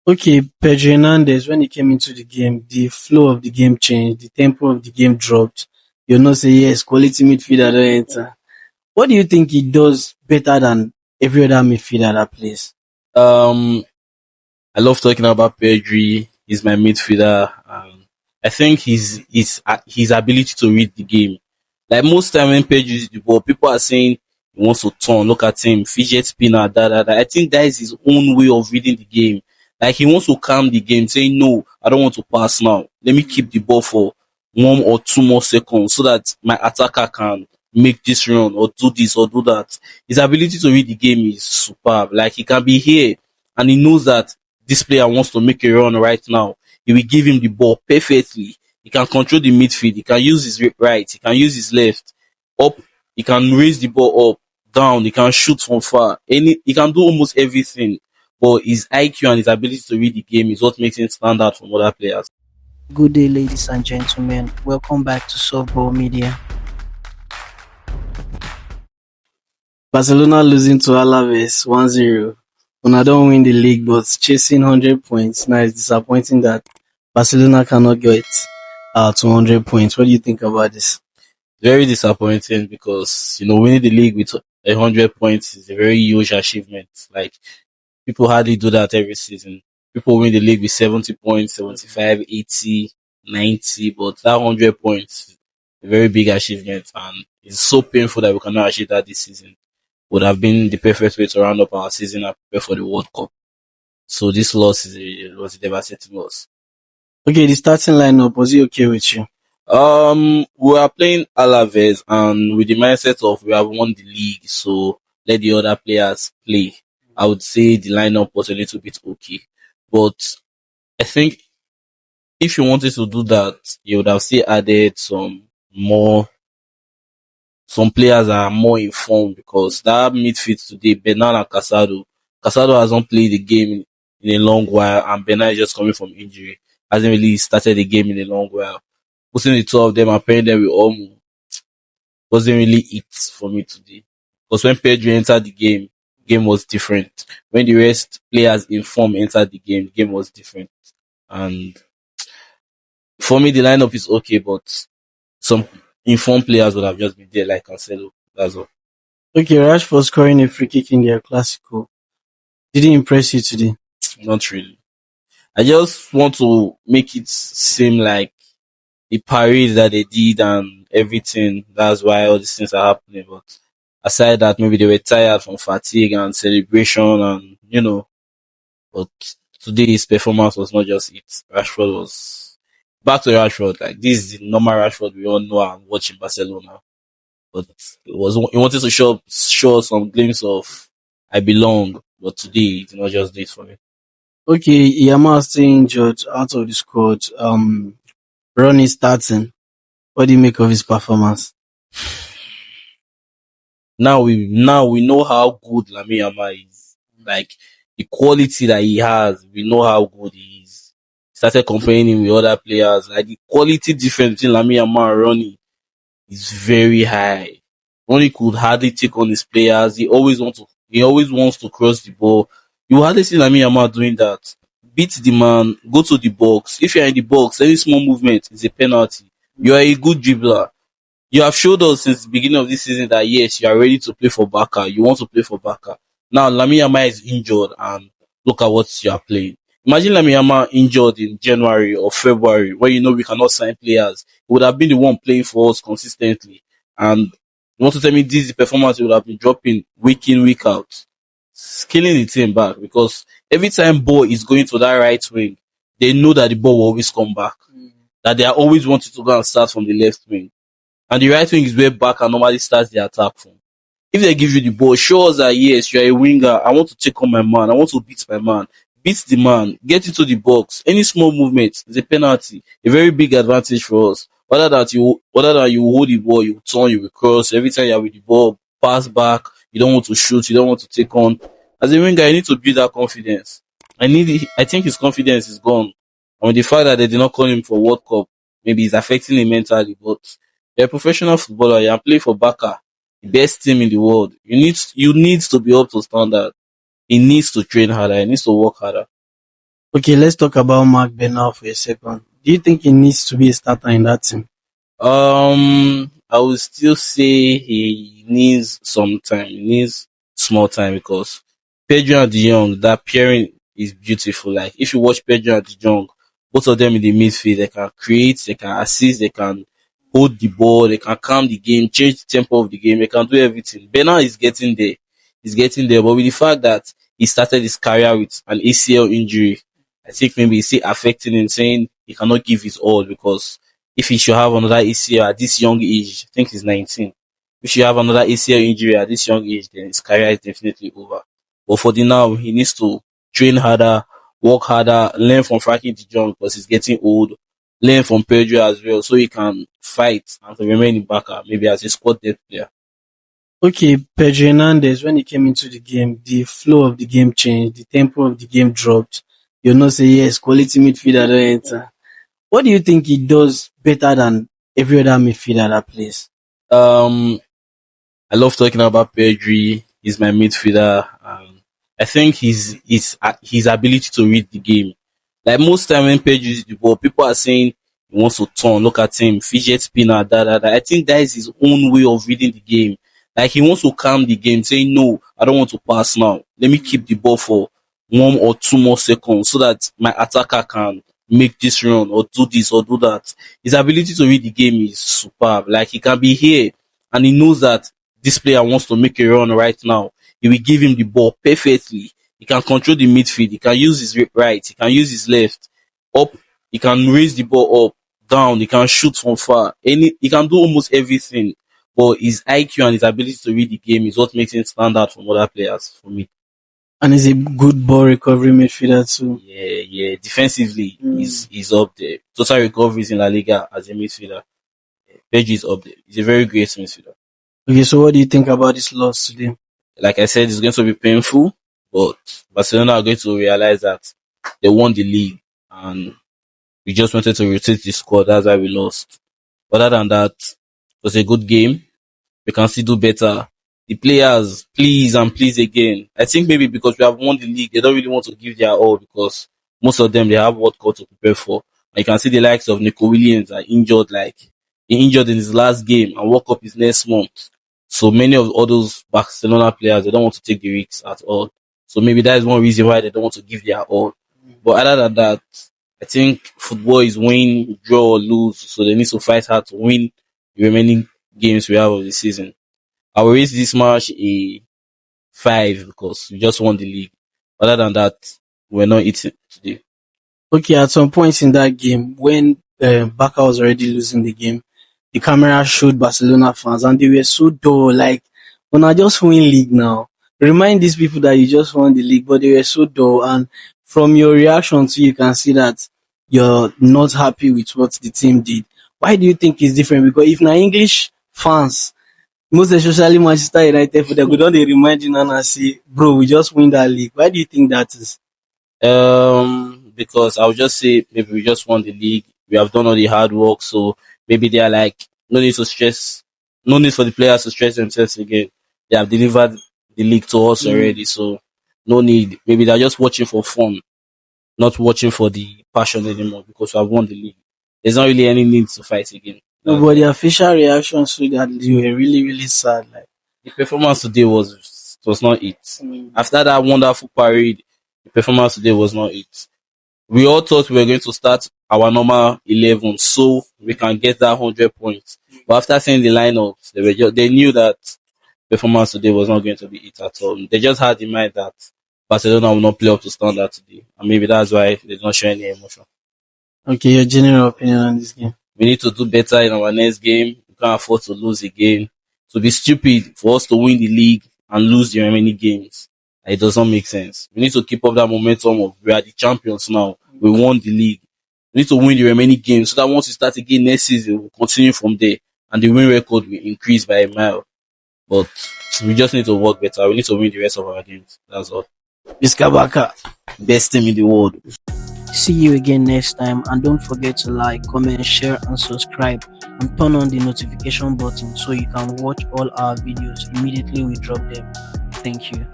Okay, Pedro Hernandez, when he came into the game, the flow of the game changed, the tempo of the game dropped. You'll not say, yes, quality midfielder don't enter. What do you think he does better than every other midfielder that plays? Um, I love talking about Pedri. He's my midfielder. I think his ability to read the game. Like most time when Pedri is the ball, people are saying he wants to turn. Look at him, fidget spinner, da da da. I think that is his own way of reading the game. Like he wants to calm the game, saying no, I don't want to pass now. Let me keep the ball for 1 or 2 more seconds so that my attacker can make this run or do this or do that. His ability to read the game is superb. Like he can be here and he knows that this player wants to make a run right now. He will give him the ball perfectly. He can control the midfield. He can use his right. He can use his left. Up. He can raise the ball up, down. He can shoot from far. He can do almost everything. But his IQ and his ability to read the game is what makes him stand out from other players. Good day, ladies and gentlemen. Welcome back to Softball Media. Barcelona losing to Alaves 1-0. Una don't win the league, but chasing 100 points. Now it's disappointing that Barcelona cannot get to 100 points. What do you think about this? Very disappointing because, winning the league with 100 points is a very huge achievement. Like, people hardly do that every season. People win the league with 70 points, 75, 80, 90, but that 100 points is a very big achievement and it's so painful that we cannot achieve that this season. Would have been the perfect way to round up our season and prepare for the World Cup. So this loss was a devastating loss. Okay, the starting lineup, was it okay with you? We are playing Alaves and with the mindset of we have won the league, so let the other players play. I would say the lineup was a little bit okay, but I think if you wanted to do that, you would have still added some players are more informed because that midfield today, Bernal and Casado hasn't played the game in a long while, and Bernal is just coming from injury. Hasn't really started the game in a long while. Putting the two of them and pairing them with Olmo wasn't really it for me today. Because when Pedro entered the game was different. When the rest players in form entered the game was different. And for me, the lineup is okay, but some informed players would have just been there, like Cancelo. That's all. Okay, Rashford scoring a free kick in their Clasico. Did it impress you today? Not really. I just want to make it seem like the parade that they did and everything. That's why all these things are happening. But aside that, maybe they were tired from fatigue and celebration and. But today's performance was not just it. Rashford was back to Rashford. Like this is the normal Rashford we all know and watch in Barcelona. But he wanted to show some glimpse of I belong. But today it's not just this for me. Okay, Yamal still injured out of the squad. Ronnie starting. What do you make of his performance? Now we know how good Lamine Yamal is. Like the quality that he has, we know how good he is. Started comparing him with other players. Like the quality difference between Lamine Yamal and Ronnie is very high. Ronnie could hardly take on his players. He always wants to cross the ball. You hardly see Lamine Yamal doing that. Beat the man, go to the box. If you're in the box, any small movement is a penalty. You are a good dribbler. You have showed us since the beginning of this season that yes, you are ready to play for Barca. You want to play for Barca. Now Lamine Yamal is injured and look at what you are playing. Imagine Lamine Yamal injured in January or February when you know we cannot sign players. He would have been the one playing for us consistently. And you want to tell me this is the performance he would have been dropping week in, week out. Scaling the team back because every time ball is going to that right wing, they know that the ball will always come back. That they are always wanting to go and start from the left wing. And the right wing is where Barca normally starts the attack from. If they give you the ball, show us that yes, you are a winger. I want to take on my man. I want to beat my man. Beat the man. Get into the box. Any small movement is a penalty. A very big advantage for us. Whether that you hold the ball, you turn, you will cross. Every time you are with the ball, pass back. You don't want to shoot. You don't want to take on. As a winger, you need to build that confidence. I think his confidence is gone. I mean, the fact that they did not call him for World Cup, maybe is affecting him mentally, but you're a professional footballer. You are playing for Barca, the best team in the world. You need to be up to standard. He needs to train harder. He needs to work harder. Okay, let's talk about Mark Bernal for a second. Do you think he needs to be a starter in that team? I would still say he needs some time. He needs small time because Pedro and De Jong, that pairing is beautiful. Like if you watch Pedro and De Jong, both of them in the midfield, they can create, they can assist, they can hold the ball, they can calm the game, change the tempo of the game, they can do everything. Bernal is getting there. He's getting there. But with the fact that he started his career with an ACL injury, I think maybe it's still affecting him, saying he cannot give his all because if he should have another ACL at this young age, I think he's 19. If he should have another ACL injury at this young age, then his career is definitely over. But for the now, he needs to train harder, work harder, learn from Frankie de Jong because he's getting old, learn from Pedro as well, so he can fight and to remain in backup, maybe as a squad depth player. Okay, Pedro Hernandez, when he came into the game, the flow of the game changed, the tempo of the game dropped. You'll not say, yes, quality midfielder don't enter. What do you think he does better than every other midfielder that plays? Um, I love talking about Pedri. He's my midfielder. I think his ability to read the game. Like most time when Pedri uses the ball, people are saying he wants to turn. Look at him, fidget spinner, da da da. I think that is his own way of reading the game. Like he wants to calm the game, saying no, I don't want to pass now. Let me keep the ball for 1 or 2 more seconds so that my attacker can make this run or do this or do that. His ability to read the game is superb. Like he can be here and he knows that this player wants to make a run right now. He will give him the ball perfectly. He can control the midfield. He can use his right. He can use his left. Up. He can raise the ball up, down. He can shoot from far. He can do almost everything. But his IQ and his ability to read the game is what makes him stand out from other players for me. And he's a good ball recovery midfielder too. Yeah, yeah. Defensively, Mm. he's up there. Total recoveries in La Liga as a midfielder. Pedri is up there. He's a very great midfielder. Okay, so what do you think about this loss today? Like I said, it's going to be painful, but Barcelona are going to realize that they won the league and we just wanted to rotate the squad. That's why we lost. Other than that, it was a good game. We can still do better. The players, please and please again. I think maybe because we have won the league, they don't really want to give their all because most of them they have World Cup to prepare for. And you can see the likes of Nico Williams are injured, like he injured in his last game and World Cup is next month. So many of all those Barcelona players they don't want to take the risks at all. So maybe that is one reason why they don't want to give their all. But other than that, I think football is win, draw or lose. So they need to fight hard to win the remaining games we have of the season. I will rate this match a 5 because we just won the league. Other than that, we're not eating today. Okay, at some points in that game, when Barca was already losing the game, the camera showed Barcelona fans and they were so dull. Like, when I just win league now, remind these people that you just won the league, but they were so dull. And from your reaction too, you can see that you're not happy with what the team did. Why do you think it's different? Because if now English fans, most especially Manchester United, for the good, don't they remind you now and say, bro, we just win that league. Why do you think that is? Because I would just say maybe we just won the league. We have done all the hard work, so maybe they are like no need to stress, no need for the players to stress themselves again. They have delivered the league to us already, so no need. Maybe they're just watching for fun, not watching for the passion anymore because we have won the league. There's not really any need to fight again. No, but the official reaction showed that they were really, really sad. Like, The performance today was not it. mm, After that wonderful parade, the performance today was not it. We all thought we were going to start our normal 11 so we can get that 100 points. But after seeing the lineups, they knew that performance today was not going to be it at all. They just had in mind that Barcelona will not play up to standard today, and maybe that's why they don't show any emotion. okay, your general opinion on this game. We need to do better in our next game. We can't afford to lose again. To be stupid for us to win the league and lose the remaining games. It does not make sense. We need to keep up that momentum of we are the champions now. We won the league. We need to win the remaining games so that once we start again next season, we'll continue from there and the win record will increase by a mile. But we just need to work better. We need to win the rest of our games. That's all. Miskabaka. Best team in the world. See you again next time, and don't forget to like, comment, share, and subscribe, and turn on the notification button so you can watch all our videos immediately we drop them. Thank you.